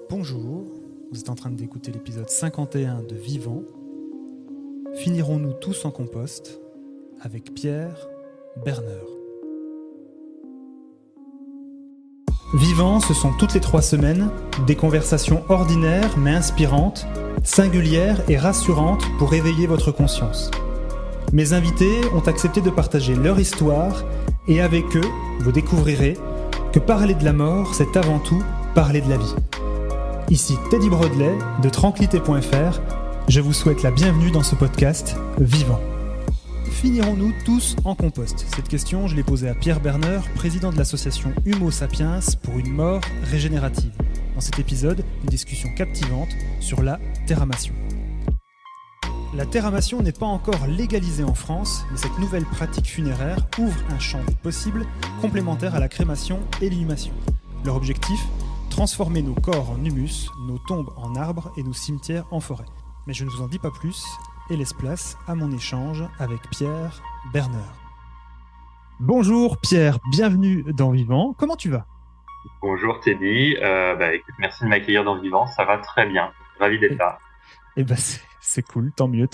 Bonjour, vous êtes en train d'écouter l'épisode 51 de Vivant. Finirons-nous tous en compost avec Pierre Berner. Vivant, ce sont toutes les 3 semaines des conversations ordinaires mais inspirantes, singulières et rassurantes pour éveiller votre conscience. Mes invités ont accepté de partager leur histoire et avec eux, vous découvrirez que parler de la mort, c'est avant tout parler de la vie. Ici Teddy Brodelet de Tranquillité.fr, je vous souhaite la bienvenue dans ce podcast Vivant. Finirons-nous tous en compost ? Cette question, je l'ai posée à Pierre Berner, président de l'association Humo Sapiens pour une mort régénérative. Dans cet épisode, une discussion captivante sur la terramation. La terramation n'est pas encore légalisée en France, mais cette nouvelle pratique funéraire ouvre un champ des possibles complémentaire à la crémation et l'inhumation. Leur objectif ? Transformer nos corps en humus, nos tombes en arbres et nos cimetières en forêt. Mais je ne vous en dis pas plus et laisse place à mon échange avec Pierre Berner. Bonjour Pierre, bienvenue dans Vivant. Comment tu vas ? Bonjour Teddy, écoute, merci de m'accueillir dans Vivant, ça va très bien, ravi d'être là. Eh ben c'est cool, tant mieux.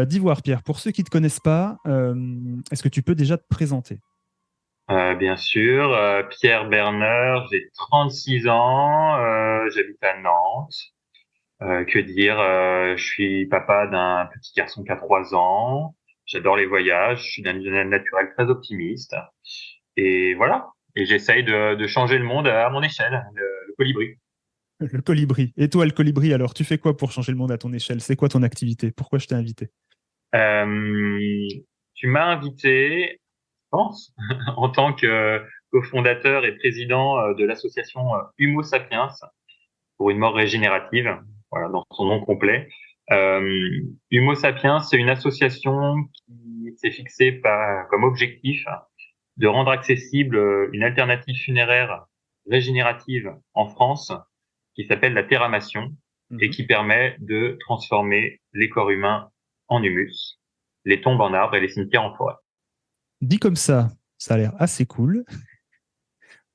D'Ivoire Pierre, pour ceux qui ne te connaissent pas, est-ce que tu peux déjà te présenter ? Bien sûr, Pierre Berner, j'ai 36 ans, j'habite à Nantes. Que dire, je suis papa d'un petit garçon qui a 3 ans, j'adore les voyages, je suis d'un naturel très optimiste. Et voilà, et j'essaye de changer le monde à mon échelle, le colibri. Le colibri. Et toi, le colibri, alors, tu fais quoi pour changer le monde à ton échelle ? C'est quoi ton activité ? Pourquoi je t'ai invité ? Tu m'as invité, je pense, en tant que cofondateur et président de l'association Humo Sapiens pour une mort régénérative, voilà, dans son nom complet. Humo Sapiens, c'est une association qui s'est fixée comme objectif de rendre accessible une alternative funéraire régénérative en France qui s'appelle la terramation et qui permet de transformer les corps humains en humus, les tombes en arbres et les cimetières en forêt. Dit comme ça a l'air assez cool.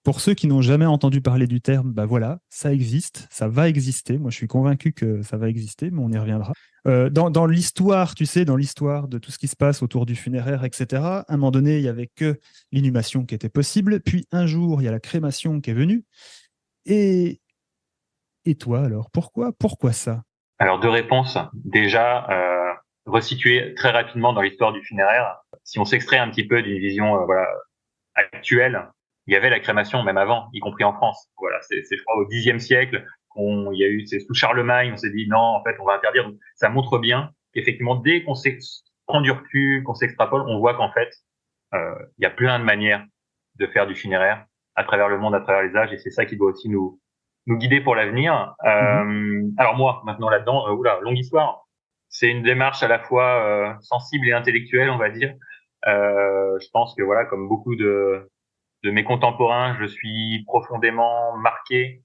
Pour ceux qui n'ont jamais entendu parler du terme, bah voilà, ça existe, ça va exister. Moi, je suis convaincu que ça va exister, mais on y reviendra. Dans l'histoire, tu sais, dans l'histoire de tout ce qui se passe autour du funéraire, etc., à un moment donné, il n'y avait que l'inhumation qui était possible. Puis un jour, il y a la crémation qui est venue. Et toi, alors, pourquoi ça ? Alors, 2 réponses. Déjà, resituer très rapidement dans l'histoire du funéraire. Si on s'extrait un petit peu d'une vision actuelle, il y avait la crémation même avant, y compris en France. Voilà, c'est je crois au Xe siècle il y a eu, c'est sous Charlemagne, on s'est dit non, en fait, on va interdire. Donc, ça montre bien qu'effectivement, dès qu'on prend du recul, qu'on s'extrapole, on voit qu'en fait, il y a plein de manières de faire du funéraire à travers le monde, à travers les âges, et c'est ça qui doit aussi nous guider pour l'avenir. Alors moi, maintenant là-dedans, longue histoire. C'est une démarche à la fois sensible et intellectuelle, on va dire. Je pense que voilà, comme beaucoup de mes contemporains, je suis profondément marqué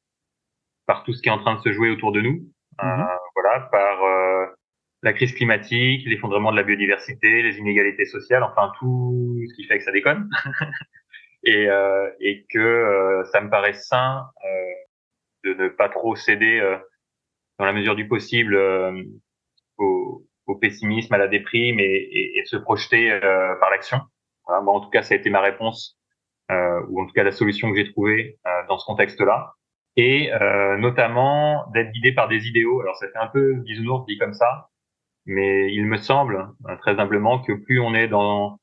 par tout ce qui est en train de se jouer autour de nous. Voilà, par la crise climatique, l'effondrement de la biodiversité, les inégalités sociales, enfin tout ce qui fait que ça déconne. et que ça me paraît sain de ne pas trop céder dans la mesure du possible au pessimisme, à la déprime et de se projeter par l'action. Voilà, moi, en tout cas, ça a été ma réponse ou en tout cas la solution que j'ai trouvée dans ce contexte-là. Et notamment d'être guidé par des idéaux. Alors ça fait un peu bisounours dit comme ça, mais il me semble très humblement que plus on est dans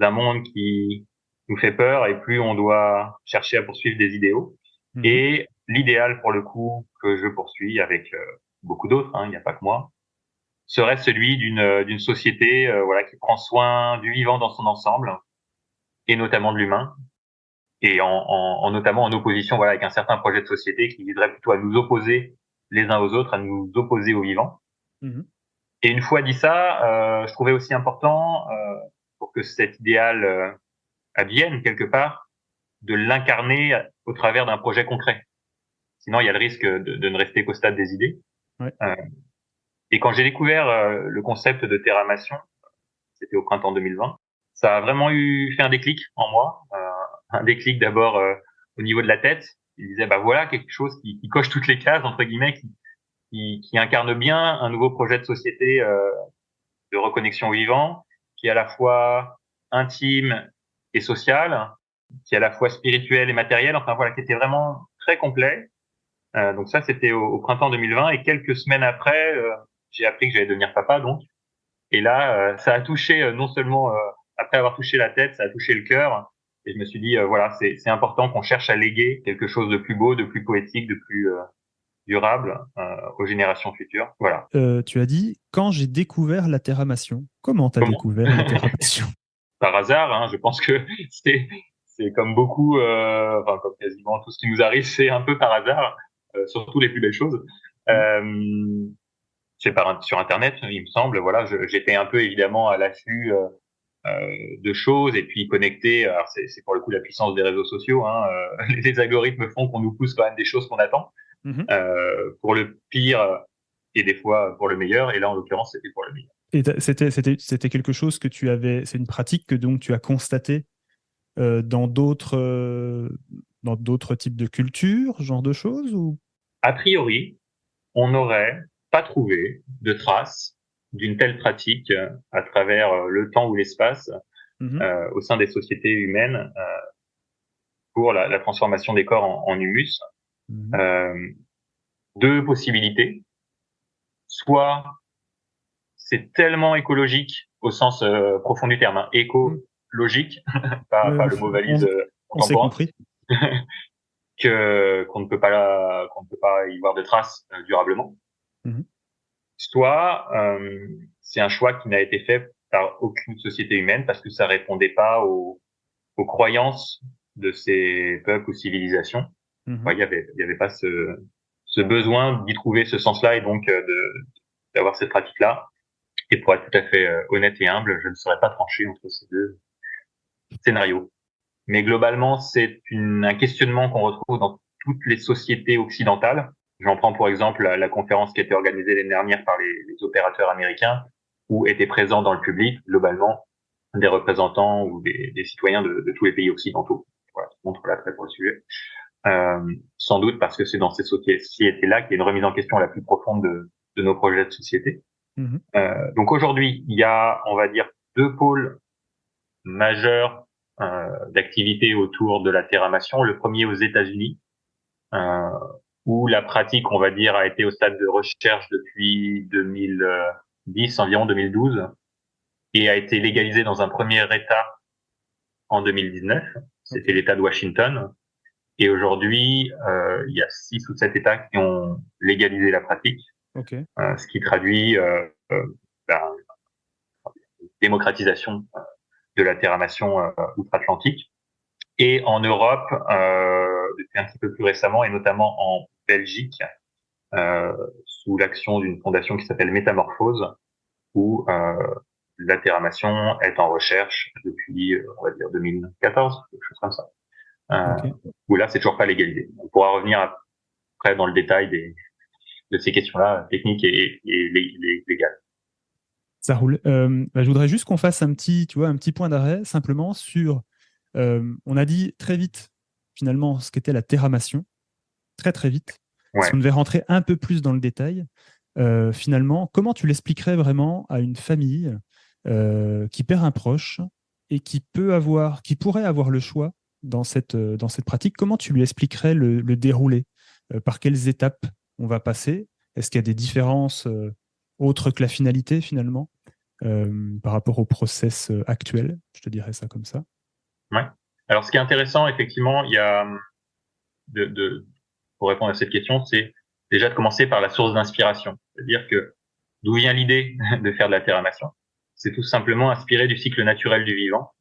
un monde qui nous fait peur et plus on doit chercher à poursuivre des idéaux. Et l'idéal pour le coup que je poursuis avec beaucoup d'autres, il n'y a pas que moi, serait celui d'une société voilà qui prend soin du vivant dans son ensemble et notamment de l'humain et notamment en opposition voilà avec un certain projet de société qui viserait plutôt à nous opposer les uns aux autres, à nous opposer aux vivants. Et une fois dit ça, je trouvais aussi important pour que cet idéal advienne quelque part de l'incarner au travers d'un projet concret. Sinon, il y a le risque de ne rester qu'au stade des idées. Ouais. Et quand j'ai découvert le concept de terramation, c'était au printemps 2020, ça a vraiment fait un déclic en moi. Un déclic d'abord au niveau de la tête, il disait bah voilà quelque chose qui coche toutes les cases entre guillemets, qui incarne bien un nouveau projet de société de reconnexion au vivant, qui est à la fois intime et social, qui est à la fois spirituel et matériel. Enfin voilà, qui était vraiment très complet. Donc ça, c'était au printemps 2020. Et quelques semaines après, j'ai appris que j'allais devenir papa. Donc, et là, ça a touché non seulement après avoir touché la tête, ça a touché le cœur. Et je me suis dit, voilà, c'est important qu'on cherche à léguer quelque chose de plus beau, de plus poétique, de plus durable aux générations futures. Voilà. Tu as dit quand j'ai découvert la terramation. Comment t'as Comment? découvert la terramation? Par hasard, hein, je pense que c'est comme beaucoup, enfin comme quasiment tout ce qui nous arrive, c'est un peu par hasard, surtout les plus belles choses. Euh, c'est sur Internet, il me semble. Voilà, j'étais un peu évidemment à l'affût de choses et puis connecté. Alors c'est pour le coup la puissance des réseaux sociaux. Hein, les algorithmes font qu'on nous pousse quand même des choses qu'on attend, Mhm. pour le pire et des fois pour le meilleur. Et là, en l'occurrence, c'était pour le meilleur. Et c'était quelque chose que tu avais, c'est une pratique que donc tu as constatée dans d'autres types de cultures, genre de choses ou... A priori, on n'aurait pas trouvé de traces d'une telle pratique à travers le temps ou l'espace Mhm. au sein des sociétés humaines pour la transformation des corps en humus. Mhm. Euh, deux possibilités. Soit c'est tellement écologique au sens profond du terme, hein, Mhm. écologique, pas le mot valise On s'est contemporain, compris. qu'on ne peut pas y voir de traces durablement. Mhm. Soit c'est un choix qui n'a été fait par aucune société humaine parce que ça répondait pas aux croyances de ces peuples ou civilisations. Mhm. Ouais, il y avait pas ce besoin d'y trouver ce sens-là et donc d'avoir cette pratique-là. Et pour être tout à fait honnête et humble, je ne saurais pas trancher entre ces deux scénarios. Mais globalement, c'est un questionnement qu'on retrouve dans toutes les sociétés occidentales. J'en prends pour exemple la conférence qui a été organisée l'année dernière par les opérateurs américains, où étaient présents dans le public, globalement, des représentants ou des citoyens de tous les pays occidentaux. Voilà, ça montre l'attrait pour le sujet. Sans doute parce que c'est dans ces sociétés-là qu'il y a une remise en question la plus profonde de nos projets de société. Mhm. Donc aujourd'hui, il y a, on va dire, deux pôles majeurs d'activité autour de la terramation. Le premier aux États-Unis, euh, où la pratique, on va dire, a été au stade de recherche depuis 2010, environ 2012, et a été légalisée dans un premier État en 2019. C'était Ok. l'État de Washington. Et aujourd'hui, il y a 6 ou 7 États qui ont légalisé la pratique, Ok. ce qui traduit ben, une démocratisation de la terramation outre-Atlantique. Et en Europe, depuis un petit peu plus récemment, et notamment en Belgique, sous l'action d'une fondation qui s'appelle Métamorphose, où la terramation est en recherche depuis, on va dire, 2014, quelque chose comme ça. Ok. Où là, c'est toujours pas légalisé. On pourra revenir après dans le détail de ces questions-là, techniques et légales. Ça roule. Je voudrais juste qu'on fasse un petit, tu vois, un petit point d'arrêt simplement sur. On a dit très vite finalement ce qu'était la terramation, très très vite. Si Ouais. on devait rentrer un peu plus dans le détail, finalement, comment tu l'expliquerais vraiment à une famille qui perd un proche et qui pourrait avoir le choix dans cette pratique? Comment tu lui expliquerais le déroulé? Par quelles étapes on va passer? Est-ce qu'il y a des différences autres que la finalité finalement par rapport au process actuel? Je te dirais ça comme ça. Ouais. Alors, ce qui est intéressant, effectivement, il y a pour répondre à cette question, c'est déjà de commencer par la source d'inspiration. C'est-à-dire que d'où vient l'idée de faire de la terramation? C'est tout simplement inspiré du cycle naturel du vivant.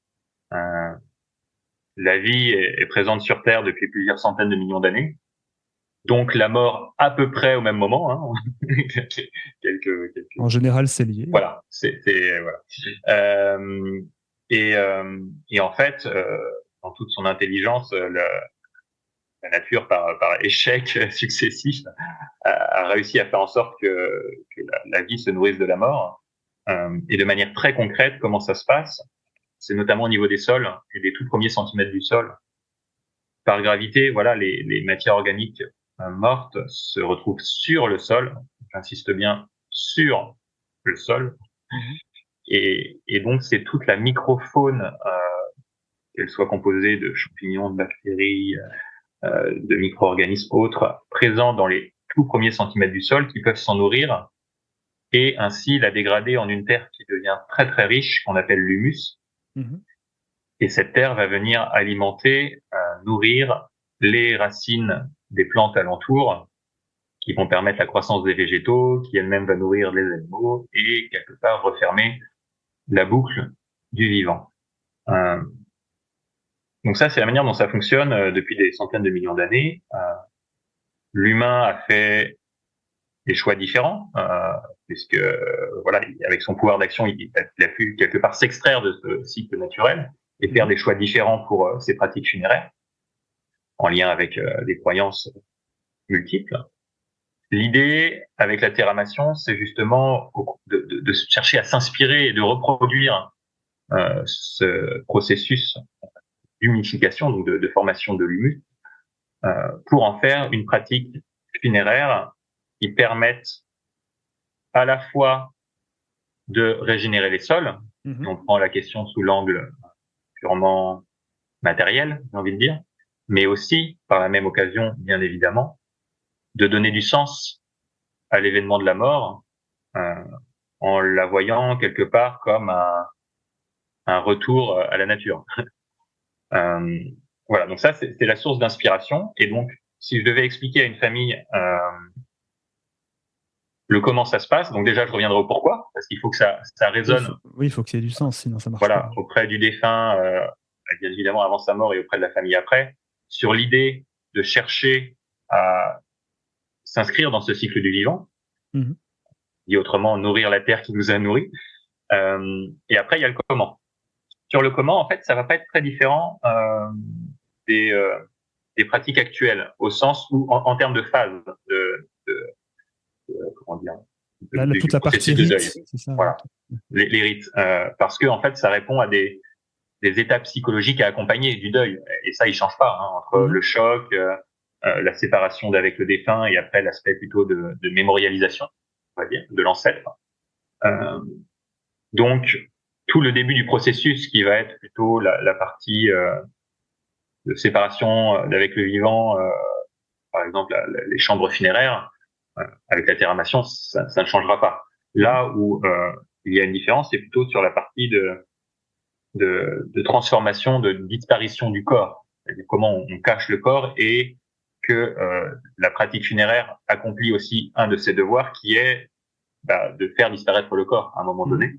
Euh, la vie est présente sur Terre depuis plusieurs centaines de millions d'années. Donc la mort à peu près au même moment. Hein. En général, c'est lié. Voilà. Voilà. Euh, et en fait, dans toute son intelligence, la nature, par échec successif, a réussi à faire en sorte que la vie se nourrisse de la mort. Et de manière très concrète, comment ça se passe? C'est notamment au niveau des sols et des tout premiers centimètres du sol par gravité, voilà, les matières organiques mortes se retrouvent sur le sol. J'insiste bien, sur le sol. Mhm. Et donc, c'est toute la microfaune, qu'elle soit composée de champignons, de bactéries, de micro-organismes autres, présents dans les tout premiers centimètres du sol, qui peuvent s'en nourrir et ainsi la dégrader en une terre qui devient très très riche, qu'on appelle l'humus. Mhm. Et cette terre va venir alimenter, nourrir les racines des plantes alentours, qui vont permettre la croissance des végétaux, qui elle-même va nourrir les animaux et quelque part refermer la boucle du vivant. Donc ça, c'est la manière dont ça fonctionne depuis des centaines de millions d'années. L'humain a fait des choix différents, puisque voilà, avec son pouvoir d'action, il a pu quelque part s'extraire de ce cycle naturel et faire des choix différents pour ses pratiques funéraires, en lien avec des croyances multiples. L'idée avec la terramation, c'est justement de chercher à s'inspirer et de reproduire ce processus d'humidification, donc de formation de l'humus, pour en faire une pratique funéraire qui permette à la fois de régénérer les sols, si on prend la question sous l'angle purement matériel, j'ai envie de dire, mais aussi, par la même occasion, bien évidemment, de donner du sens à l'événement de la mort, en la voyant quelque part comme un retour à la nature. Voilà, donc ça, c'est la source d'inspiration. Et donc, si je devais expliquer à une famille le comment ça se passe, donc déjà, je reviendrai au pourquoi, parce qu'il faut que ça résonne. Oui, il faut qu'il y ait du sens, sinon ça marche Voilà, pas. auprès du défunt, bien évidemment avant sa mort et auprès de la famille après, sur l'idée de chercher à s'inscrire dans ce cycle du vivant, dit autrement, nourrir la terre qui nous a nourris. Et après, il y a le comment. Sur le comment, en fait, ça va pas être très différent des pratiques actuelles, au sens où, en termes de phase, comment dire, Toute du la partie processus de rite, deuil. c'est ça. Voilà, les rites, parce que en fait, ça répond à des étapes psychologiques à accompagner du deuil. Et ça, il change pas, entre le choc, la séparation d'avec le défunt et après l'aspect plutôt de mémorialisation, on va dire, de l'ancêtre. Donc, tout le début du processus qui va être plutôt la partie de séparation d'avec le vivant, par exemple les chambres funéraires, avec la terramation, ça ne changera pas. Là où il y a une différence, c'est plutôt sur la partie de transformation, de disparition du corps. C'est-à-dire comment on cache le corps et que la pratique funéraire accomplit aussi un de ses devoirs qui est de faire disparaître le corps à un moment donné.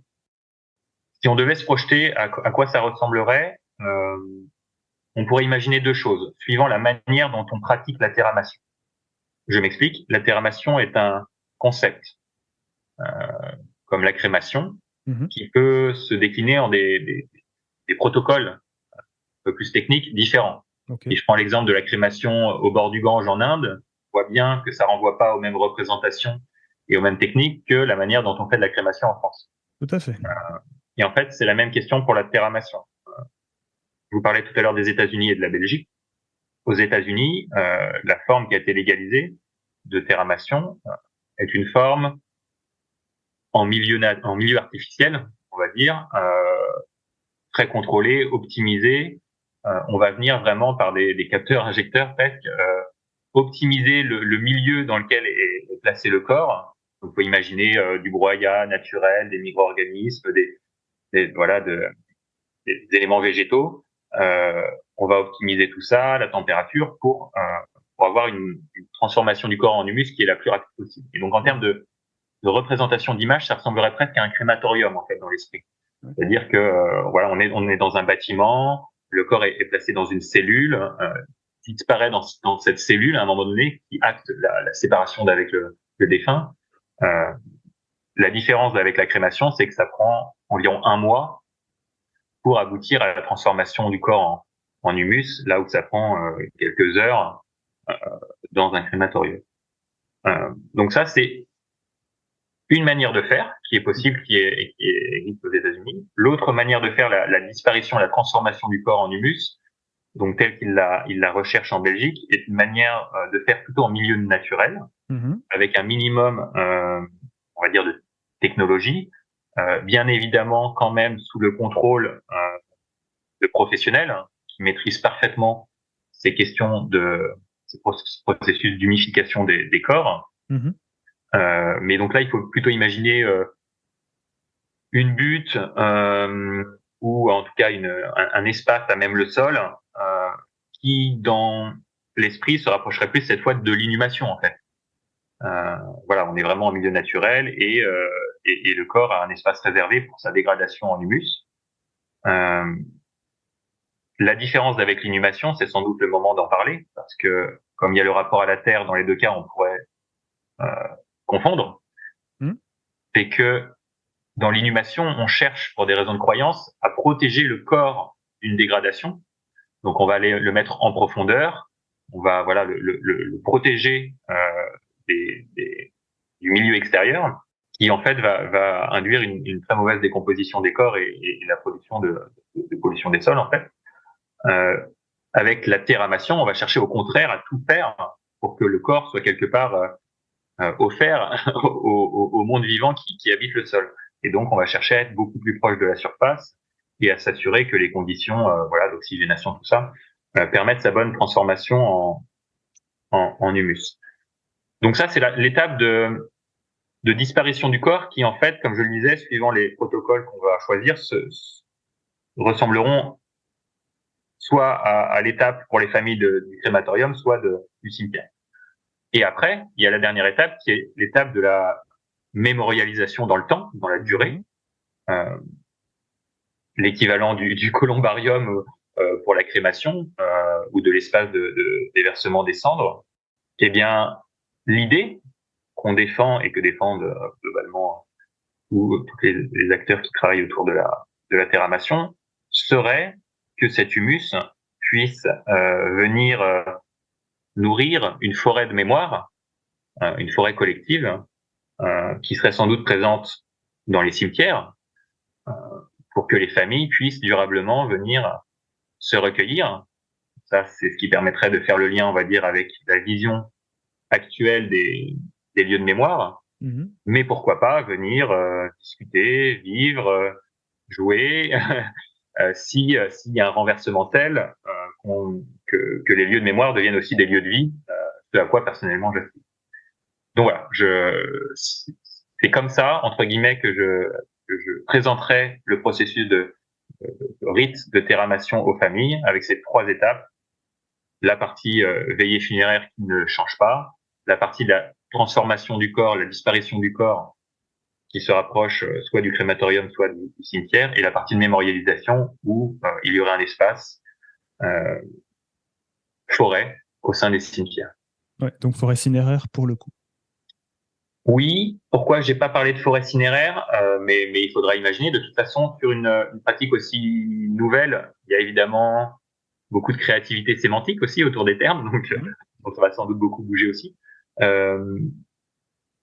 Si on devait se projeter à quoi ça ressemblerait, on pourrait imaginer deux choses, suivant la manière dont on pratique la terramation. Je m'explique, la terramation est un concept, comme la crémation, qui peut se décliner en des protocoles un peu plus techniques différents. Si je prends l'exemple de la crémation au bord du Gange en Inde, on voit bien que ça renvoie pas aux mêmes représentations et aux mêmes techniques que la manière dont on fait de la crémation en France. Tout à fait. Et en fait, c'est la même question pour la terramation. Je vous parlais tout à l'heure des États-Unis et de la Belgique. Aux États-Unis, la forme qui a été légalisée de terramation est une forme en milieu artificiel, on va dire, très contrôlée, optimisée. On va venir vraiment par des capteurs injecteurs presque optimiser le milieu dans lequel est placé le corps. Donc, vous pouvez imaginer du broyat naturel, des micro-organismes, des éléments végétaux. On va optimiser tout ça, la température, pour avoir une transformation du corps en humus qui est la plus rapide possible. Et donc, en termes de représentation d'image, ça ressemblerait presque à un crématorium, en fait, dans l'esprit. C'est-à-dire que voilà, on est dans un bâtiment, le corps est placé dans une cellule, disparaît dans cette cellule à un moment donné, qui acte la séparation d'avec le défunt. La différence avec la crémation, c'est que ça prend environ 1 mois pour aboutir à la transformation du corps en humus, là où ça prend quelques heures dans un crématorium. Donc ça, c'est une manière de faire qui est possible, qui existe aux États-Unis. L'autre manière de faire la disparition, la transformation du corps en humus, donc tel il la recherche en Belgique, est une manière de faire plutôt en milieu naturel, avec un minimum, on va dire, de technologie, bien évidemment quand même sous le contrôle de professionnels qui maîtrisent parfaitement ces questions ces processus d'humification des corps. Mais donc là, il faut plutôt imaginer une butte ou en tout cas un espace à même le sol qui, dans l'esprit, se rapprocherait plus cette fois de l'inhumation en fait. Voilà, on est vraiment en milieu naturel et le corps a un espace réservé pour sa dégradation en humus. La différence avec l'inhumation, c'est sans doute le moment d'en parler, parce que comme il y a le rapport à la terre, dans les deux cas, on pourrait confondre. C'est que dans l'inhumation, on cherche, pour des raisons de croyance, à protéger le corps d'une dégradation. Donc, on va aller le mettre en profondeur, on va le protéger du milieu extérieur, qui en fait va induire une très mauvaise décomposition des corps et la production de pollution des sols en fait. Avec la terramation, on va chercher au contraire à tout faire pour que le corps soit quelque part offert au monde vivant qui habite le sol. Et donc, on va chercher à être beaucoup plus proche de la surface et à s'assurer que les conditions d'oxygénation, tout ça, permettent sa bonne transformation en humus. Donc ça, c'est l'étape de disparition du corps qui, en fait, comme je le disais, suivant les protocoles qu'on va choisir, ressembleront soit à l'étape pour les familles du crématorium, soit du cimetière. Et après, il y a la dernière étape qui est l'étape de la mémorialisation dans le temps, dans la durée. L'équivalent du columbarium pour la crémation ou de l'espace de déversement des cendres. Eh bien, l'idée qu'on défend et que défendent globalement tous les acteurs qui travaillent autour de la terramation serait que cet humus puisse venir nourrir une forêt de mémoire, une forêt collective, qui serait sans doute présente dans les cimetières, pour que les familles puissent durablement venir se recueillir. Ça, c'est ce qui permettrait de faire le lien, on va dire, avec la vision actuelle des lieux de mémoire. Mais pourquoi pas venir discuter, vivre, jouer, s'il y a un renversement tel que les lieux de mémoire deviennent aussi des lieux de vie, ce à quoi personnellement j'aspire. Donc voilà, c'est comme ça, entre guillemets, que je présenterai le processus de rite de terramation aux familles avec ces 3 étapes. La partie veillée funéraire qui ne change pas, la partie de la transformation du corps, la disparition du corps qui se rapproche soit du crématorium, soit du cimetière, et la partie de mémorialisation où il y aurait un espace forêt au sein des cimetières. Ouais, donc forêt cinéraire pour le coup. Oui, pourquoi j'ai pas parlé de forêt cinéraire, mais il faudra imaginer. De toute façon, sur une pratique aussi nouvelle, il y a évidemment beaucoup de créativité sémantique aussi autour des termes, donc ça va sans doute beaucoup bouger aussi.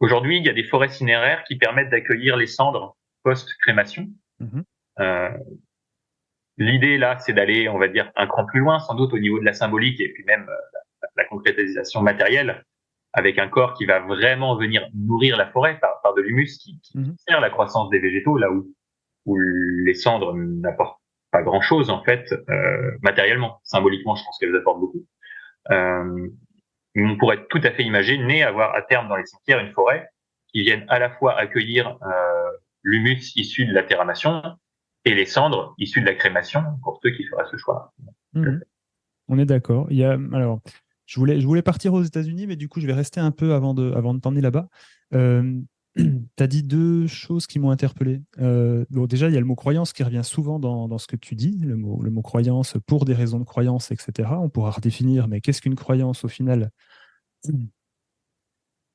Aujourd'hui, il y a des forêts cinéraires qui permettent d'accueillir les cendres post-crémation. L'idée là, c'est d'aller, on va dire, un cran plus loin, sans doute au niveau de la symbolique et puis même la concrétisation matérielle, avec un corps qui va vraiment venir nourrir la forêt par de l'humus qui sert à la croissance des végétaux, là où les cendres n'apportent pas grand-chose en fait matériellement. Symboliquement, je pense qu'elles apportent beaucoup. On pourrait tout à fait imaginer avoir à terme dans les cimetières une forêt qui vienne à la fois accueillir l'humus issu de la terramation et les cendres issues de la crémation pour ceux qui feraient ce choix. On est d'accord. Alors, je voulais partir aux États-Unis, mais du coup, je vais rester un peu avant de t'emmener là-bas. Tu as dit 2 choses qui m'ont interpellé. Bon, déjà, il y a le mot croyance qui revient souvent dans ce que tu dis, le mot croyance pour des raisons de croyance, etc. On pourra redéfinir, mais qu'est-ce qu'une croyance au final?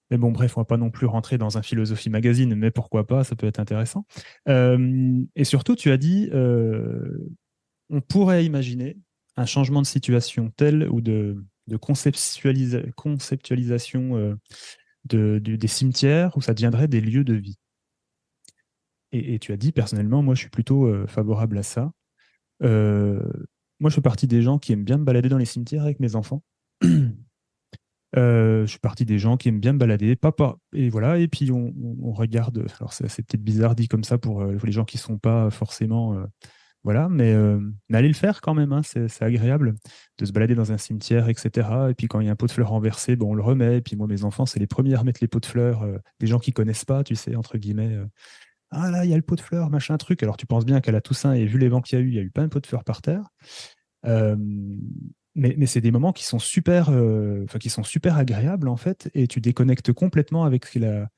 Mais bon, bref, on ne va pas non plus rentrer dans un philosophie magazine, mais pourquoi pas, ça peut être intéressant. Et surtout, tu as dit, on pourrait imaginer un changement de situation tel ou de conceptualisation des cimetières où ça deviendrait des lieux de vie. Et tu as dit, personnellement, moi, je suis plutôt favorable à ça. moi, je fais partie des gens qui aiment bien me balader dans les cimetières avec mes enfants. Je suis partie des gens qui aiment bien me balader, et voilà, et puis on regarde. Alors c'est peut-être bizarre dit comme ça pour les gens qui sont pas forcément, voilà, mais allez le faire quand même, hein, c'est agréable de se balader dans un cimetière, etc. Et puis quand il y a un pot de fleurs renversé, bon, on le remet. Et puis moi, mes enfants, c'est les premiers à remettre les pots de fleurs, des gens qui connaissent pas, tu sais, entre guillemets. Ah là, il y a le pot de fleurs, machin truc. Alors tu penses bien qu'à la Toussaint, et vu les vents qu'il y a eu plein de pots de fleurs par terre. Euh, mais c'est des moments qui sont super, enfin, qui sont super agréables en fait, et tu déconnectes complètement avec la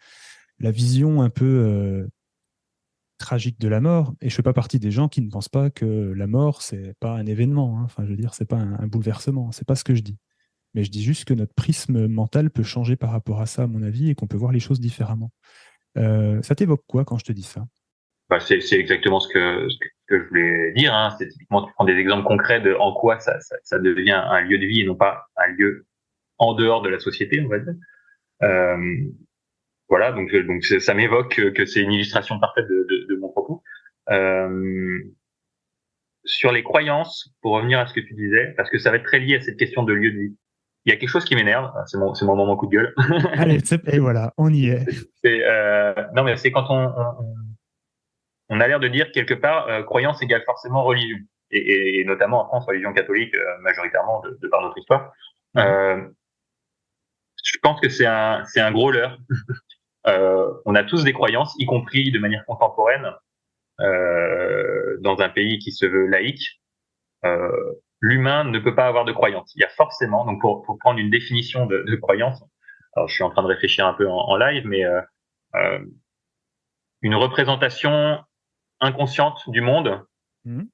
vision un peu tragique de la mort. Et je fais pas partie des gens qui ne pensent pas que la mort c'est pas un événement, hein. Enfin, je veux dire, c'est pas un bouleversement. C'est pas ce que je dis. Mais je dis juste que notre prisme mental peut changer par rapport à ça, à mon avis, et qu'on peut voir les choses différemment. Ça t'évoque quoi quand je te dis ça? Bah, c'est exactement ce que je voulais dire. Hein. C'est typiquement, tu prends des exemples concrets de en quoi ça devient un lieu de vie et non pas un lieu en dehors de la société, on va dire. Euh, voilà, donc ça m'évoque que c'est une illustration parfaite de mon propos. Euh, sur les croyances, pour revenir à ce que tu disais, parce que ça va être très lié à cette question de lieu de vie. Il y a quelque chose qui m'énerve, c'est mon moment coup de gueule. Allez, et voilà, on y est. Non mais c'est quand on a l'air de dire quelque part croyance égale forcément religion, et notamment en France religion catholique majoritairement de par notre histoire. Mhm. Je pense que c'est un gros leurre. On a tous des croyances, y compris de manière contemporaine, dans un pays qui se veut laïque. Euh, L'humain ne peut pas avoir de croyance. Il y a forcément, donc pour prendre une définition de croyance, alors je suis en train de réfléchir un peu en live, mais euh, une représentation inconsciente du monde, Mhm.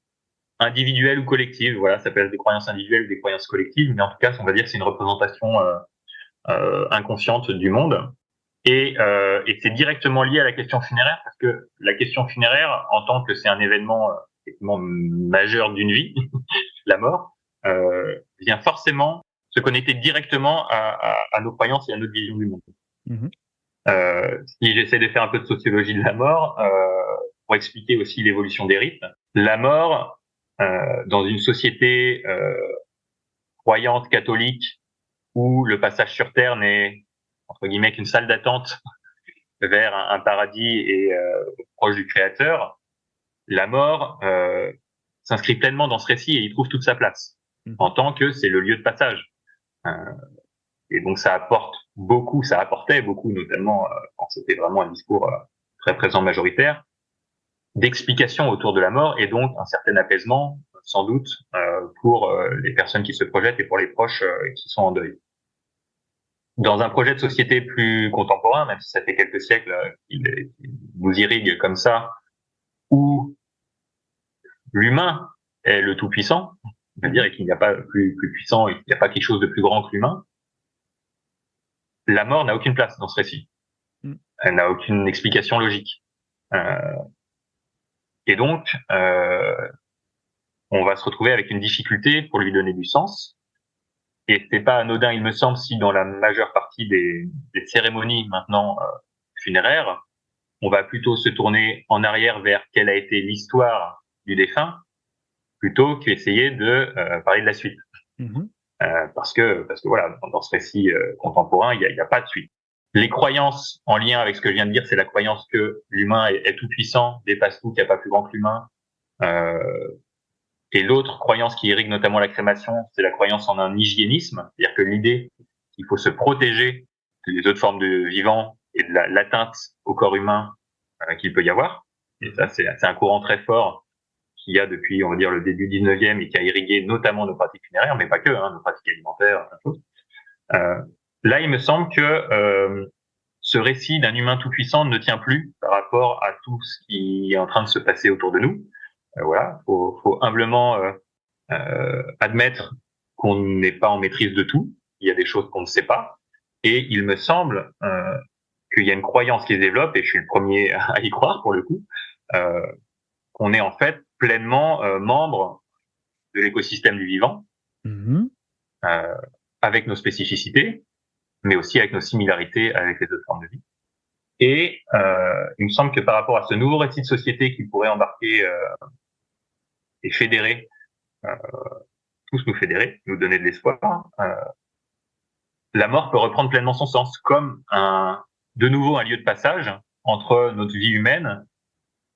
individuelle ou collective. Voilà, ça peut être des croyances individuelles ou des croyances collectives, mais en tout cas, on va dire que c'est une représentation inconsciente du monde. Et c'est directement lié à la question funéraire, parce que la question funéraire, en tant que c'est un événement effectivement majeur d'une vie, la mort, vient forcément se connecter directement à nos croyances et à notre vision du monde. Mhm. Si j'essaie de faire un peu de sociologie de la mort, pour expliquer aussi l'évolution des rites, la mort, dans une société croyante catholique où le passage sur Terre n'est, entre guillemets, qu'une salle d'attente vers un paradis et proche du Créateur, la mort s'inscrit pleinement dans ce récit et y trouve toute sa place, en Mhm. tant que c'est le lieu de passage. Euh, et donc ça apporte beaucoup, ça apportait beaucoup, notamment quand c'était vraiment un discours très présent majoritaire, d'explications autour de la mort et donc un certain apaisement, sans doute, pour les personnes qui se projettent et pour les proches qui sont en deuil. Dans un projet de société plus contemporain, même si ça fait quelques siècles qu'il nous irrigue comme ça, où l'humain est le tout-puissant, c'est-à-dire Mhm. et qu'il n'y a pas plus puissant et qu'il n'y a pas quelque chose de plus grand que l'humain, la mort n'a aucune place dans ce récit. Mhm. Elle n'a aucune explication logique. Euh, et donc, on va se retrouver avec une difficulté pour lui donner du sens. Et c'est pas anodin, il me semble, si dans la majeure partie des cérémonies maintenant funéraires, on va plutôt se tourner en arrière vers quelle a été l'histoire du défunt, plutôt qu'essayer de parler de la suite. Mhm. Parce que voilà, dans ce récit contemporain, il y a pas de suite. Les croyances en lien avec ce que je viens de dire, c'est la croyance que l'humain est tout puissant, dépasse tout, qu'il n'y a pas plus grand que l'humain. Euh, et l'autre croyance qui irrigue notamment la crémation, c'est la croyance en un hygiénisme, c'est-à-dire que l'idée qu'il faut se protéger des autres formes de vivants et de l'atteinte au corps humain qu'il peut y avoir. Et ça, Mhm. c'est un courant très fort qu'il y a depuis, on va dire, le début du 19e et qui a irrigué notamment nos pratiques funéraires, mais pas que, hein, nos pratiques alimentaires, plein de choses. Euh, Là, il me semble que ce récit d'un humain tout-puissant ne tient plus par rapport à tout ce qui est en train de se passer autour de nous. Voilà, faut humblement admettre qu'on n'est pas en maîtrise de tout. Il y a des choses qu'on ne sait pas. Et il me semble qu'il y a une croyance qui se développe, et je suis le premier à y croire pour le coup, euh, qu'on est en fait pleinement membre de l'écosystème du vivant, Mhm. euh, avec nos spécificités, mais aussi avec nos similarités avec les autres formes de vie. Et il me semble que par rapport à ce nouveau récit de société qui pourrait embarquer et fédérer tous nous fédérer, nous donner de l'espoir, la mort peut reprendre pleinement son sens comme de nouveau un lieu de passage entre notre vie humaine,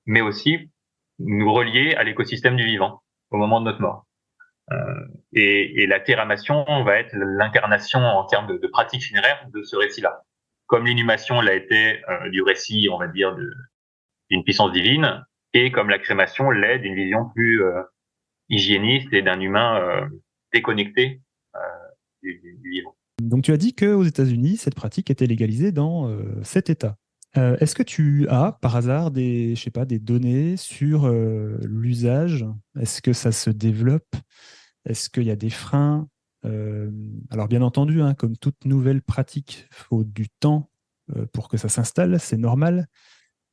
mais aussi nous relier à l'écosystème du vivant au moment de notre mort. Et la terramation va être l'incarnation en termes de pratique funéraire de ce récit-là. Comme l'inhumation l'a été du récit, on va dire, d'une puissance divine, et comme la crémation l'est d'une vision plus hygiéniste et d'un humain déconnecté du vivant. Donc tu as dit qu'aux États-Unis, cette pratique était légalisée dans 7 États. Est-ce que tu as par hasard des données sur l'usage? Est-ce que ça se développe? Est-ce qu'il y a des freins? Alors bien entendu, hein, comme toute nouvelle pratique, il faut du temps pour que ça s'installe, c'est normal,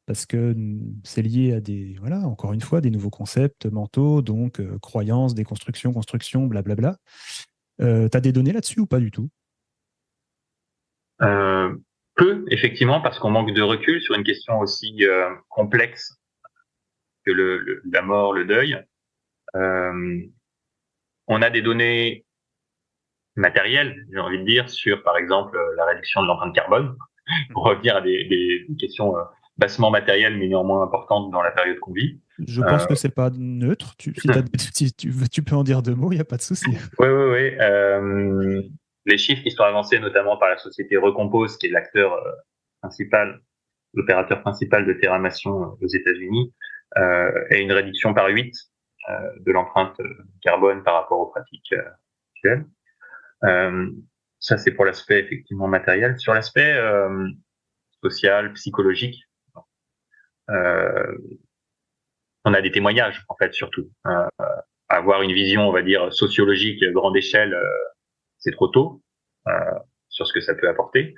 parce que c'est lié à encore une fois, des nouveaux concepts mentaux, donc croyances, déconstruction, construction, blablabla. Tu as des données là-dessus ou pas du tout? Peu, effectivement, parce qu'on manque de recul sur une question aussi complexe que la mort, le deuil. On a des données matérielles, j'ai envie de dire, sur, par exemple, la réduction de l'empreinte carbone, pour revenir à des questions bassement matérielles, mais néanmoins importantes dans la période qu'on vit. Je pense que c'est pas neutre. Si tu peux en dire 2 mots, il n'y a pas de souci. Oui. Les chiffres qui sont avancés notamment par la société Recompose, qui est l'acteur principal, l'opérateur principal de terramation aux États-Unis, est une réduction par 8 de l'empreinte carbone par rapport aux pratiques actuelles. Ça, c'est pour l'aspect effectivement matériel. Sur l'aspect social, psychologique, on a des témoignages, en fait, surtout. Avoir une vision, on va dire, sociologique grande échelle, c'est trop tôt sur ce que ça peut apporter.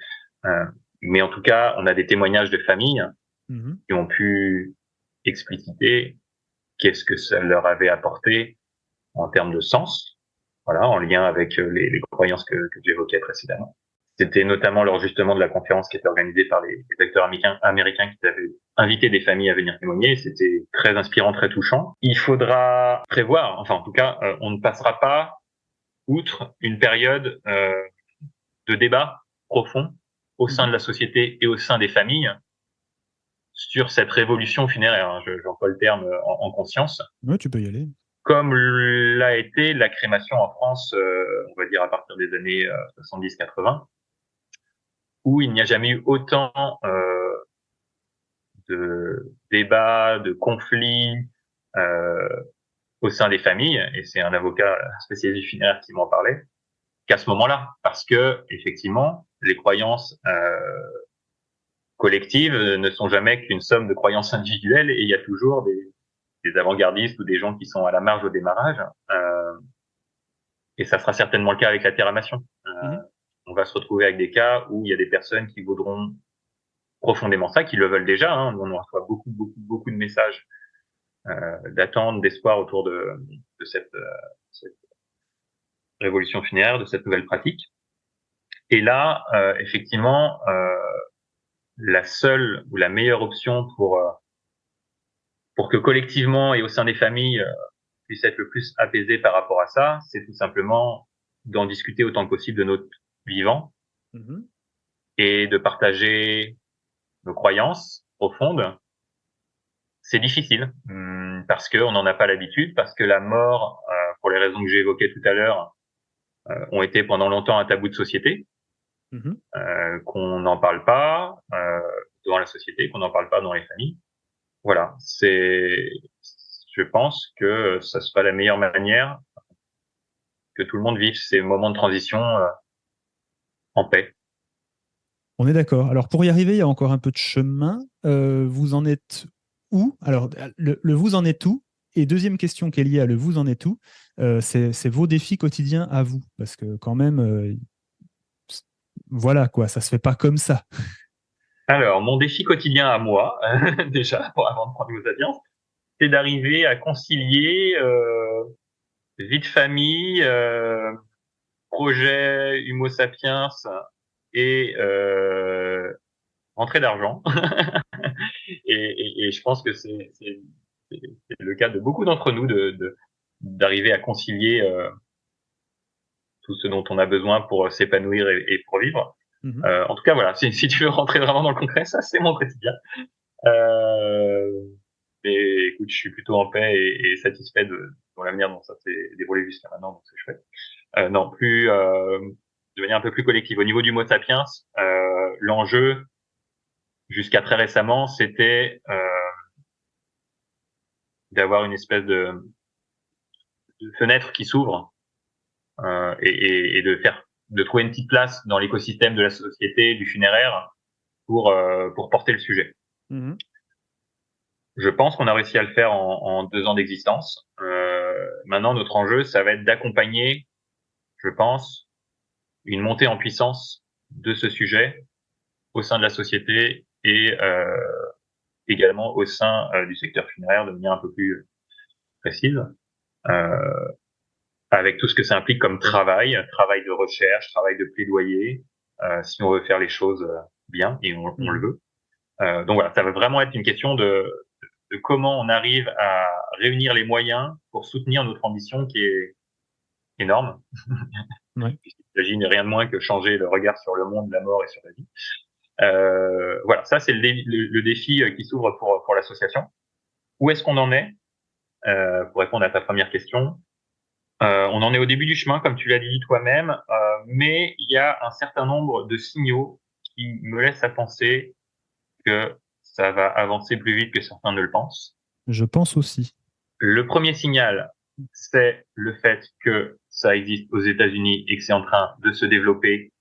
Mais en tout cas, on a des témoignages de familles qui ont pu expliciter qu'est-ce que ça leur avait apporté en termes de sens, voilà, en lien avec les croyances que j'évoquais précédemment. C'était notamment lors justement de la conférence qui était organisée par les acteurs américains qui avaient invité des familles à venir témoigner. C'était très inspirant, très touchant. Il faudra prévoir, enfin en tout cas, on ne passera pas outre une période de débat profond au sein de la société et au sein des familles sur cette révolution funéraire. J'emploie le terme en conscience. Oui, tu peux y aller. Comme l'a été la crémation en France, on va dire à partir des années 70-80, où il n'y a jamais eu autant de débats, de conflits au sein des familles, et c'est un avocat spécialisé du funéraire qui m'en parlait, qu'à ce moment-là, parce que effectivement, les croyances collectives ne sont jamais qu'une somme de croyances individuelles, et il y a toujours des avant-gardistes ou des gens qui sont à la marge au démarrage, et ça sera certainement le cas avec la terramation. On va se retrouver avec des cas où il y a des personnes qui voudront profondément ça, qui le veulent déjà. On reçoit beaucoup de messages d'attente, d'espoir autour de cette révolution funéraire, de cette nouvelle pratique. Et là, effectivement, la seule ou la meilleure option pour que collectivement et au sein des familles puisse être le plus apaisé par rapport à ça, c'est tout simplement d'en discuter autant que possible de notre vivant et de partager nos croyances profondes. C'est difficile parce qu'on n'en a pas l'habitude, parce que la mort, pour les raisons que j'ai évoquées tout à l'heure, ont été pendant longtemps un tabou de société, qu'on n'en parle pas dans la société, qu'on n'en parle pas dans les familles. Voilà, je pense que ça sera la meilleure manière que tout le monde vive ces moments de transition en paix. On est d'accord. Alors pour y arriver, il y a encore un peu de chemin. Vous en êtes où? Alors le vous en êtes où? Et deuxième question qui est liée à le vous en êtes où, c'est vos défis quotidiens à vous. Parce que quand même, voilà quoi, ça se fait pas comme ça. Alors, mon défi quotidien à moi, déjà, avant de prendre vos alliances, c'est d'arriver à concilier vie de famille, projet Homo sapiens et rentrée d'argent. et je pense que c'est le cas de beaucoup d'entre nous d'arriver à concilier tout ce dont on a besoin pour s'épanouir et pour vivre. En tout cas, voilà, si tu veux rentrer vraiment dans le concret, ça c'est mon quotidien. Mais écoute, je suis plutôt en paix et satisfait de la manière dont ça s'est déroulé jusqu'à maintenant, donc c'est chouette. Non, plus de manière un peu plus collective. Au niveau du mot sapiens, l'enjeu jusqu'à très récemment, c'était d'avoir une espèce de fenêtre qui s'ouvre et de trouver une petite place dans l'écosystème de la société du funéraire pour porter le sujet. Je pense qu'on a réussi à le faire en 2 ans d'existence. Maintenant, notre enjeu, ça va être d'accompagner, je pense, une montée en puissance de ce sujet au sein de la société et également au sein du secteur funéraire de manière un peu plus précise, avec tout ce que ça implique comme travail de recherche, travail de plaidoyer, si on veut faire les choses bien, et on le veut. Donc voilà, ça va vraiment être une question de comment on arrive à réunir les moyens pour soutenir notre ambition qui est énorme. Ouais. Il s'agit de rien de moins que changer le regard sur le monde, la mort et sur la vie. Voilà, ça c'est le défi qui s'ouvre pour l'association. Où est-ce qu'on en est pour répondre à ta première question? On en est au début du chemin, comme tu l'as dit toi-même, mais il y a un certain nombre de signaux qui me laissent à penser que ça va avancer plus vite que certains ne le pensent. Je pense aussi. Le premier signal, c'est le fait que ça existe aux États-Unis et que c'est en train de se développer,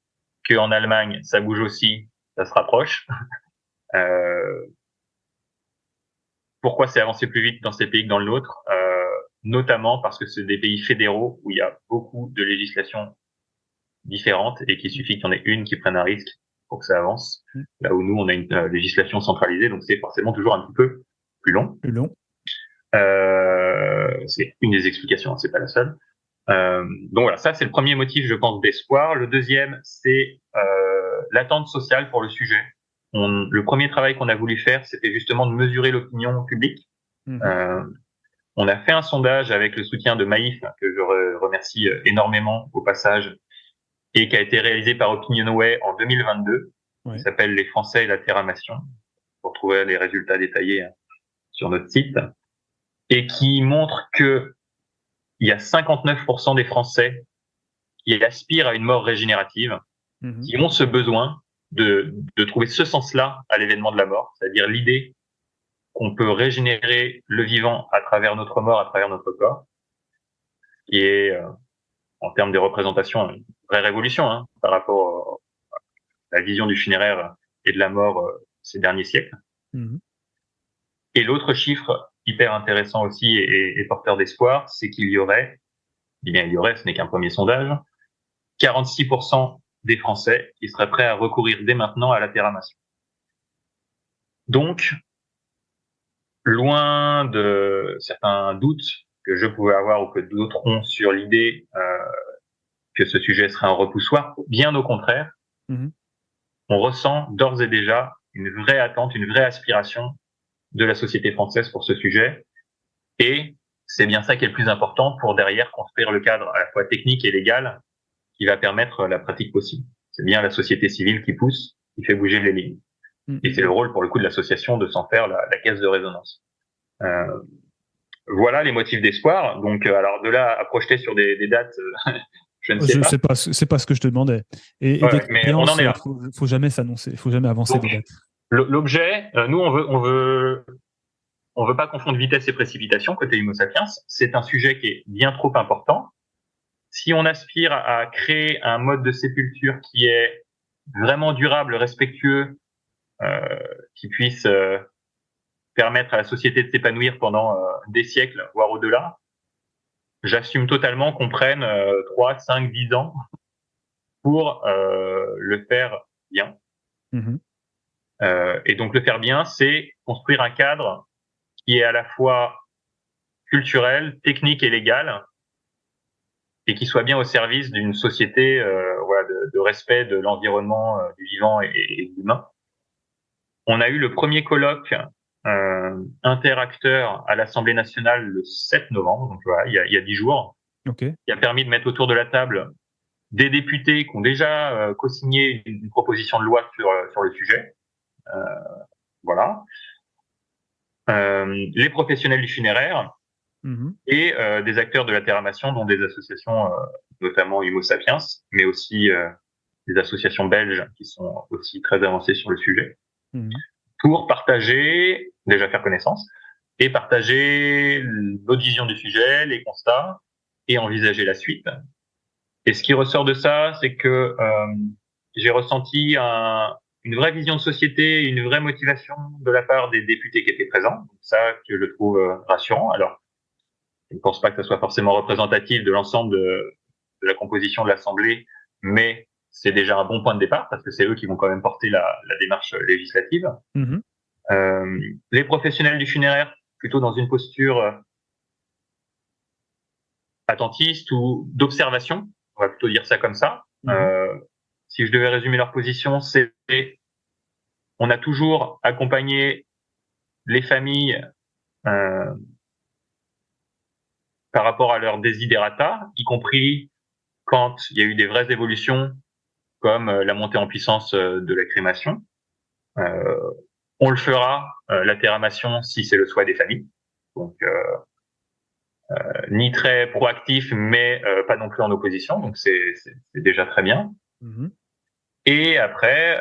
qu'en Allemagne, ça bouge aussi, ça se rapproche. Pourquoi c'est avancé plus vite dans ces pays que dans le nôtre? Notamment parce que c'est des pays fédéraux où il y a beaucoup de législations différentes et qu'il suffit qu'il y en ait une qui prenne un risque pour que ça avance. Là où nous, on a une législation centralisée, donc c'est forcément toujours un petit peu plus long. Plus long. C'est une des explications, c'est pas la seule. Donc voilà, ça c'est le premier motif, je pense, d'espoir. Le deuxième, c'est l'attente sociale pour le sujet. Le premier travail qu'on a voulu faire, c'était justement de mesurer l'opinion publique. On a fait un sondage avec le soutien de Maïf, que je remercie énormément au passage, et qui a été réalisé par Opinionway en 2022. Ouais. Il s'appelle Les Français et la Terramation. Pour trouver les résultats détaillés sur notre site. Et qui montre que il y a 59% des Français qui aspirent à une mort régénérative, qui ont ce besoin de trouver ce sens-là à l'événement de la mort, c'est-à-dire l'idée qu'on peut régénérer le vivant à travers notre mort, à travers notre corps, qui est, en termes de représentation, une vraie révolution par rapport à la vision du funéraire et de la mort ces derniers siècles. Et l'autre chiffre hyper intéressant aussi et porteur d'espoir, c'est qu'il y aurait, ce n'est qu'un premier sondage, 46% des Français qui seraient prêts à recourir dès maintenant à la terramation. Donc, loin de certains doutes que je pouvais avoir ou que d'autres ont sur l'idée que ce sujet serait un repoussoir, bien au contraire, on ressent d'ores et déjà une vraie attente, une vraie aspiration de la société française pour ce sujet. Et c'est bien ça qui est le plus important pour derrière construire le cadre à la fois technique et légal qui va permettre la pratique possible. C'est bien la société civile qui pousse, qui fait bouger les lignes. Et c'est le rôle, pour le coup, de l'association de s'en faire la caisse de résonance. Voilà les motifs d'espoir. Donc, alors de là à projeter sur des dates, je ne sais pas. C'est pas ce que je te demandais. Et mais on en est là. Faut jamais s'annoncer, faut jamais avancer des dates. L'objet, nous, on veut pas confondre vitesse et précipitation côté Homo sapiens. C'est un sujet qui est bien trop important. Si on aspire à créer un mode de sépulture qui est vraiment durable, respectueux, qui puisse permettre à la société de s'épanouir pendant des siècles, voire au-delà, j'assume totalement qu'on prenne 3, 5, 10 ans pour le faire bien. Et donc le faire bien, c'est construire un cadre qui est à la fois culturel, technique et légal, et qui soit bien au service d'une société de respect de l'environnement, du vivant et de l'humain. On a eu le premier colloque interacteur à l'Assemblée nationale le 7 novembre, donc voilà, il y a 10 jours, Ok. qui a permis de mettre autour de la table des députés qui ont déjà co-signé une proposition de loi sur le sujet. Voilà. Les professionnels du funéraire et des acteurs de la terramation, dont des associations, notamment Homo Sapiens, mais aussi des associations belges qui sont aussi très avancées sur le sujet, pour partager, déjà faire connaissance, et partager notre vision du sujet, les constats, et envisager la suite. Et ce qui ressort de ça, c'est que j'ai ressenti une vraie vision de société, une vraie motivation de la part des députés qui étaient présents. Ça, que je trouve rassurant. Alors, je ne pense pas que ça soit forcément représentatif de l'ensemble de la composition de l'Assemblée, mais c'est déjà un bon point de départ parce que c'est eux qui vont quand même porter la démarche législative. Les professionnels du funéraire, plutôt dans une posture attentiste ou d'observation, on va plutôt dire ça comme ça. Si je devais résumer leur position, c'est on a toujours accompagné les familles par rapport à leurs desiderata, y compris quand il y a eu des vraies évolutions comme la montée en puissance de la crémation. On le fera, la terramation, si c'est le souhait des familles. Donc, ni très proactif, mais pas non plus en opposition. Donc, c'est déjà très bien. Et après,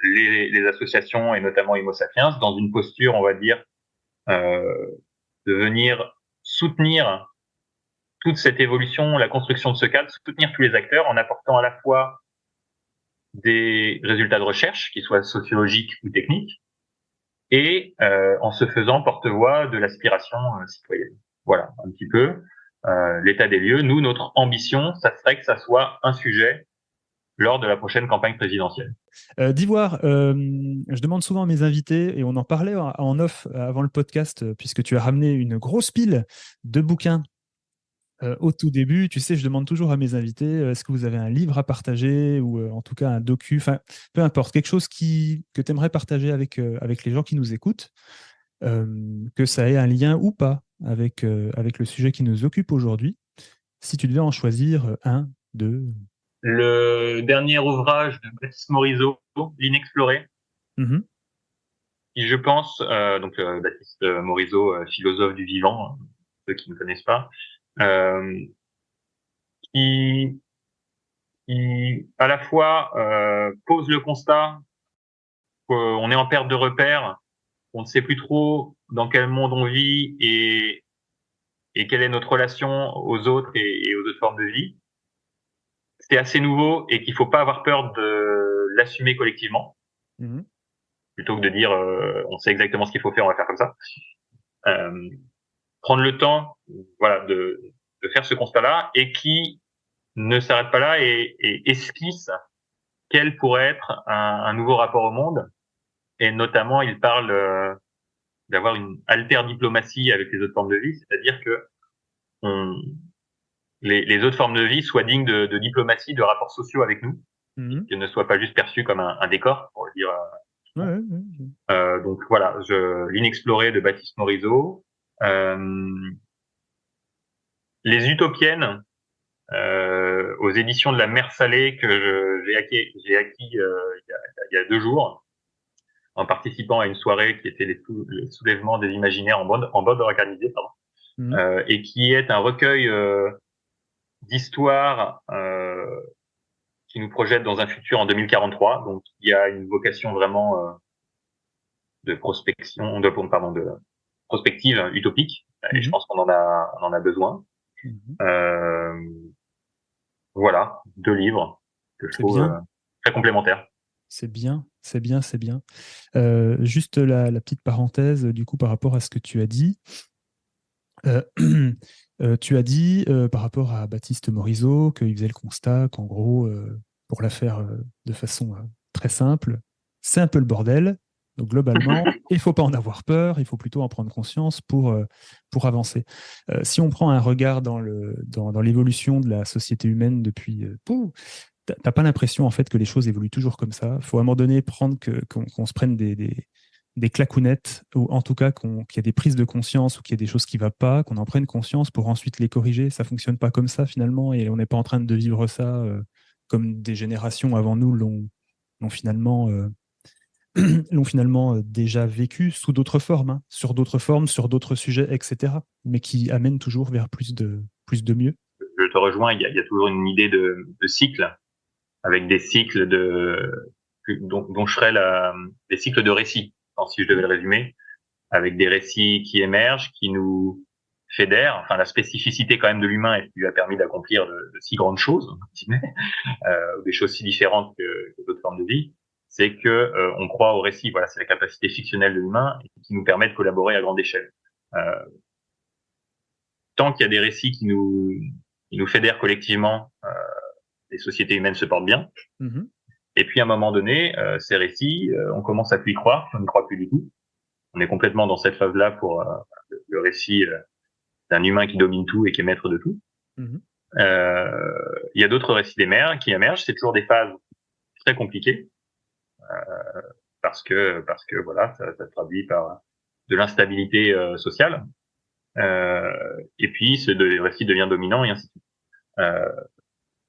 les associations, et notamment Homo Sapiens, dans une posture, on va dire, de venir soutenir toute cette évolution, la construction de ce cadre, soutenir tous les acteurs en apportant à la fois des résultats de recherche, qu'ils soient sociologiques ou techniques, et en se faisant porte-voix de l'aspiration citoyenne. Voilà, un petit peu l'état des lieux. Nous, notre ambition, ça serait que ça soit un sujet lors de la prochaine campagne présidentielle. D'Ivoire, je demande souvent à mes invités, et on en parlait en off avant le podcast, puisque tu as ramené une grosse pile de bouquins au tout début. Tu sais, je demande toujours à mes invités, est-ce que vous avez un livre à partager ou en tout cas un docu, enfin, peu importe, quelque chose que tu aimerais partager avec les gens qui nous écoutent, que ça ait un lien ou pas avec le sujet qui nous occupe aujourd'hui. Si tu devais en choisir un, deux... Le dernier ouvrage de Baptiste Morisot, L'Inexploré, qui, je pense, donc Baptiste Morisot, philosophe du vivant, ceux qui ne connaissent pas, qui à la fois pose le constat qu'on est en perte de repères, on ne sait plus trop dans quel monde on vit et quelle est notre relation aux autres et aux autres formes de vie. C'est assez nouveau et qu'il faut pas avoir peur de l'assumer collectivement, plutôt que de dire on sait exactement ce qu'il faut faire, on va faire comme ça. Prendre le temps, voilà, de faire ce constat-là et qui ne s'arrête pas là et esquisse quel pourrait être un nouveau rapport au monde. Et notamment, il parle d'avoir une alter-diplomatie avec les autres formes de vie, c'est-à-dire que les autres formes de vie soient dignes de diplomatie, de rapports sociaux avec nous, qu'elles ne soient pas juste perçues comme un décor, pour le dire. Donc voilà, L'Inexploré de Baptiste Morisot. Les Utopiennes, aux éditions de la Mer Salée, que j'ai acquis il y a 2 jours, en participant à une soirée qui était le soulèvement des imaginaires en bande organisée, et qui est un recueil d'histoires qui nous projette dans un futur en 2043. Donc, il y a une vocation vraiment de prospective utopique. Et je pense qu'on en a besoin. Voilà, 2 livres que je trouve très complémentaires. C'est bien. Juste la petite parenthèse, du coup, par rapport à ce que tu as dit. Tu as dit, par rapport à Baptiste Morisot, qu'il faisait le constat qu'en gros, pour la faire de façon très simple, c'est un peu le bordel. Donc globalement, il ne faut pas en avoir peur, il faut plutôt en prendre conscience pour avancer. Si on prend un regard dans l'évolution de la société humaine depuis... t'as pas l'impression en fait que les choses évoluent toujours comme ça. Il faut à un moment donné qu'on se prenne des des claquounettes, ou en tout cas qu'il y a des prises de conscience ou qu'il y a des choses qui ne vont pas, qu'on en prenne conscience pour ensuite les corriger. Ça ne fonctionne pas comme ça finalement, et on n'est pas en train de vivre ça comme des générations avant nous l'ont finalement, déjà vécu sous d'autres formes, hein, sur d'autres formes, sur d'autres sujets, etc. Mais qui amènent toujours vers plus de mieux. Je te rejoins, il y a toujours une idée de cycle, avec des cycles dont je ferais des cycles de récits, si je devais le résumer, avec des récits qui émergent, qui nous fédèrent, enfin la spécificité quand même de l'humain et qui lui a permis d'accomplir de si grandes choses, des choses si différentes que d'autres formes de vie, c'est que on croit au récit. Voilà, c'est la capacité fictionnelle de l'humain qui nous permet de collaborer à grande échelle. Tant qu'il y a des récits qui nous fédèrent collectivement, les sociétés humaines se portent bien. Mm-hmm. Et puis à un moment donné, ces récits, on commence à plus y croire, on n'y croit plus du tout. On est complètement dans cette phase-là pour le récit d'un humain qui domine tout et qui est maître de tout. Mm-hmm. Il y a d'autres récits qui émergent. C'est toujours des phases très compliquées parce que voilà, ça se traduit par de l'instabilité sociale. Et puis ce récit devient dominant et ainsi de suite.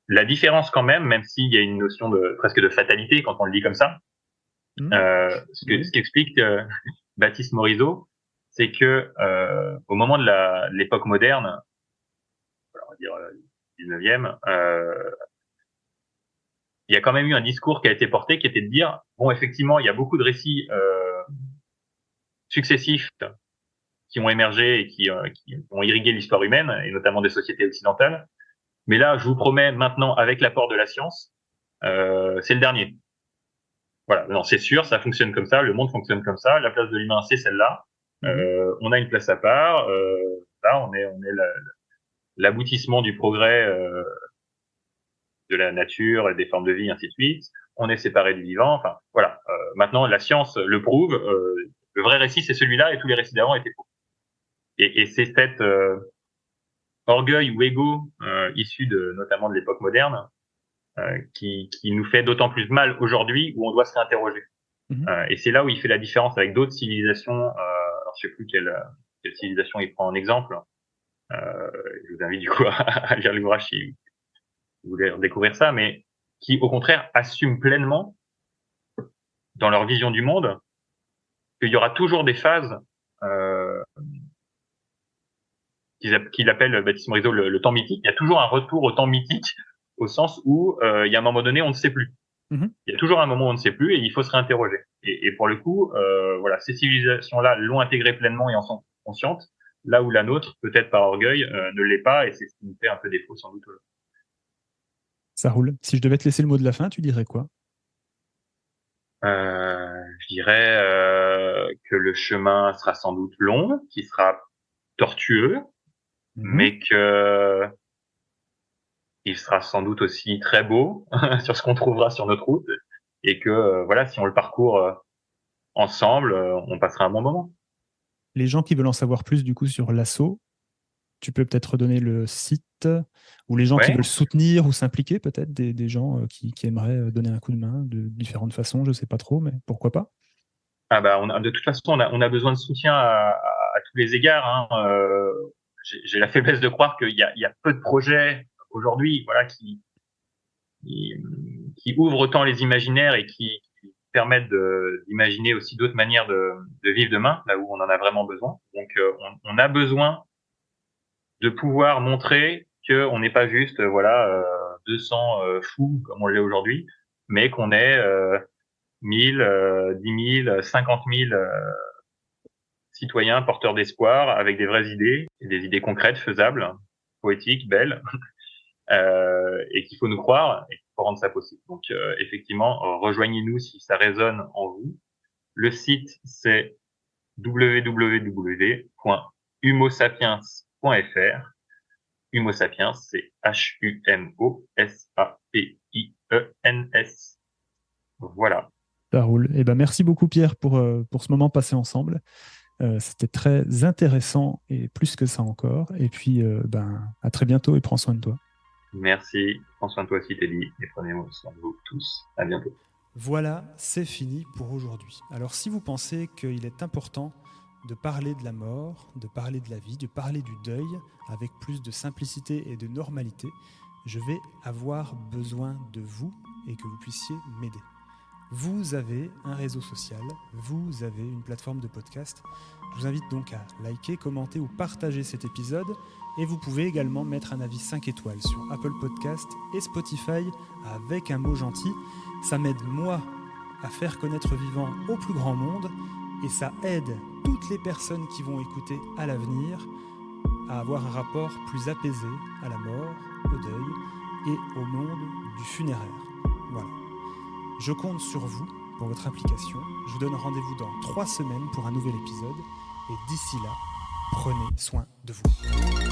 La différence quand même s'il y a une notion presque de fatalité quand on le dit comme ça, ce qu'explique Baptiste Morisot, c'est que au moment de l'époque moderne, on va dire 19e, il y a quand même eu un discours qui a été porté qui était de dire, bon, effectivement, il y a beaucoup de récits successifs qui ont émergé et qui ont irrigué l'histoire humaine, et notamment des sociétés occidentales. Mais là, je vous promets maintenant, avec l'apport de la science, c'est le dernier. Voilà, non, c'est sûr, ça fonctionne comme ça, le monde fonctionne comme ça, la place de l'humain, c'est celle-là. On a une place à part. Là, on est l'aboutissement du progrès de la nature, des formes de vie, ainsi de suite. On est séparé du vivant. Enfin, voilà. Maintenant, la science le prouve. Le vrai récit, c'est celui-là, et tous les récits d'avant étaient faux. Et c'est cet orgueil ou ego issu notamment de l'époque moderne qui nous fait d'autant plus mal aujourd'hui, où on doit se réinterroger. Et c'est là où il fait la différence avec d'autres civilisations. Alors, je sais plus quelle civilisation il prend en exemple. Je vous invite du coup à lire l'ouvrage si vous voulez découvrir ça, mais qui au contraire assument pleinement dans leur vision du monde qu'il y aura toujours des phases qu'il appelle Baptiste Morisot le temps mythique. Il y a toujours un retour au temps mythique, au sens où il y a un moment donné on ne sait plus. Il y a toujours un moment où on ne sait plus et il faut se réinterroger. Et pour le coup, voilà, ces civilisations-là l'ont intégré pleinement et en sont conscientes, là où la nôtre, peut-être par orgueil, ne l'est pas, et c'est ce qui nous fait un peu défaut sans doute. Ça roule. Si je devais te laisser le mot de la fin, tu dirais quoi ? Je dirais que le chemin sera sans doute long, qu'il sera tortueux, mais que il sera sans doute aussi très beau sur ce qu'on trouvera sur notre route, et que voilà, si on le parcourt ensemble, on passera un bon moment. Les gens qui veulent en savoir plus du coup sur l'assaut, tu peux peut-être redonner le site, ou les gens qui veulent soutenir ou s'impliquer, peut-être des gens qui aimeraient donner un coup de main de différentes façons, je ne sais pas trop, mais pourquoi pas. Ah bah, de toute façon, on a besoin de soutien à tous les égards. Hein. J'ai la faiblesse de croire qu'il y a peu de projets aujourd'hui, voilà, qui ouvrent autant les imaginaires et qui permettent d'imaginer aussi d'autres manières de vivre demain, là où on en a vraiment besoin. Donc, on a besoin de pouvoir montrer qu'on n'est pas juste 200 fous comme on l'est aujourd'hui, mais qu'on est 1000, 10 000, 50 000 citoyens porteurs d'espoir avec des vraies idées, et des idées concrètes, faisables, poétiques, belles, et qu'il faut nous croire et qu'il faut rendre ça possible. Donc effectivement, rejoignez-nous si ça résonne en vous. Le site, c'est www.humosapiens.fr. Humo Sapiens, c'est HUMOSAPIENS. Voilà. Ça roule. Eh ben, merci beaucoup Pierre pour ce moment passé ensemble. C'était très intéressant et plus que ça encore. Et puis à très bientôt et prends soin de toi. Merci. Prends soin de toi aussi Teddy et prenez soin de vous tous. À bientôt. Voilà, c'est fini pour aujourd'hui. Alors si vous pensez qu'il est important de parler de la mort, de parler de la vie, de parler du deuil avec plus de simplicité et de normalité, je vais avoir besoin de vous et que vous puissiez m'aider. Vous avez un réseau social, vous avez une plateforme de podcast. Je vous invite donc à liker, commenter ou partager cet épisode et vous pouvez également mettre un avis 5 étoiles sur Apple Podcast et Spotify avec un mot gentil. Ça m'aide moi à faire connaître Vivant au plus grand monde et ça aide toutes les personnes qui vont écouter à l'avenir à avoir un rapport plus apaisé à la mort, au deuil et au monde du funéraire. Voilà. Je compte sur vous pour votre implication. Je vous donne rendez-vous dans 3 semaines pour un nouvel épisode. Et d'ici là, prenez soin de vous.